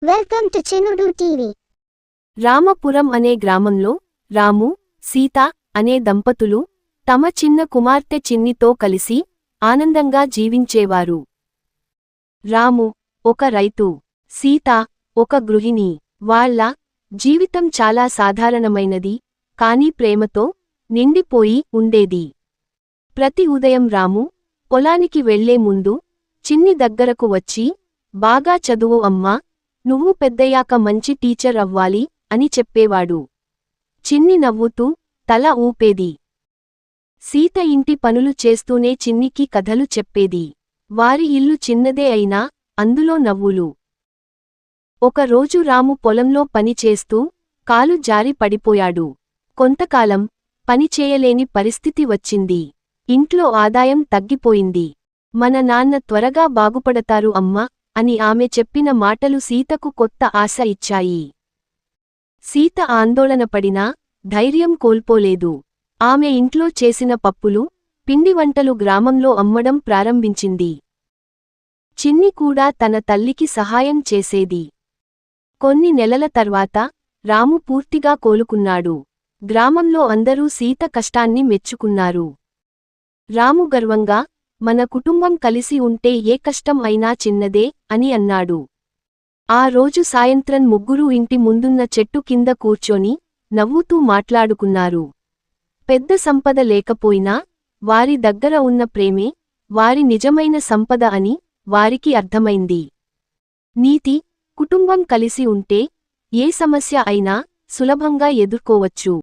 Welcome to Chinnudu TV. Ramapuram అనే గ్రామంలో రాము, సీత అనే దంపతులు తమ చిన్న కుమార్తె చిన్నితో కలిసి ఆనందంగా జీవించేవారు. రాము ఒక రైతు, సీత ఒక గృహిణి. వాళ్ళ జీవితం చాలా సాధారణమైనది, కానీ ప్రేమతో నిండిపోయి ఉండేది. ప్రతి ఉదయం రాము పొలానికి వెళ్లే ముందు చిన్ని దగ్గరకు వచ్చి, బాగా చదువు అమ్మా, నువ్వు పెద్దయ్యాక మంచి టీచర్ అవ్వాలి అని చెప్పేవాడు. చిన్ని నవ్వుతూ తల ఊపేది. సీత ఇంటి పనులు చేస్తూనే చిన్నికి కథలు చెప్పేది. వారి ఇల్లు చిన్నదే అయినా అందులో నవ్వులు. ఒకరోజు రాము పొలంలో పనిచేస్తూ కాలు జారి పడిపోయాడు. కొంతకాలం పనిచేయలేని పరిస్థితి వచ్చింది. ఇంట్లో ఆదాయం తగ్గిపోయింది. మన నాన్న త్వరగా బాగుపడతారు అమ్మా అని ఆమె చెప్పిన మాటలు సీతకు కొత్త ఆశ ఇచ్చాయి. సీత ఆందోళనపడినా ధైర్యం కోల్పోలేదు. ఆమె ఇంట్లో చేసిన పప్పులు, పిండి వంటలు గ్రామంలో అమ్మడం ప్రారంభించింది. చిన్ని కూడా తన తల్లికి సహాయం చేసేది. కొన్ని నెలల తర్వాత రాము పూర్తిగా కోలుకున్నాడు. గ్రామంలో అందరూ సీత కష్టాన్ని మెచ్చుకున్నారు. రాము గర్వంగా, మన కుటుంబం కలిసి ఉంటే ఏ కష్టం అయినా చిన్నదే అని అన్నాడు. ఆ రోజు సాయంత్రం ముగ్గురూ ఇంటి ముందున్న చెట్టు కింద కూర్చొని నవ్వుతూ మాట్లాడుకున్నారు. పెద్ద సంపద లేకపోయినా వారి దగ్గర ఉన్న ప్రేమే వారి నిజమైన సంపద అని వారికి అర్థమైంది. నీతి: కుటుంబం కలిసి ఉంటే ఏ సమస్య అయినా సులభంగా ఎదుర్కోవచ్చు.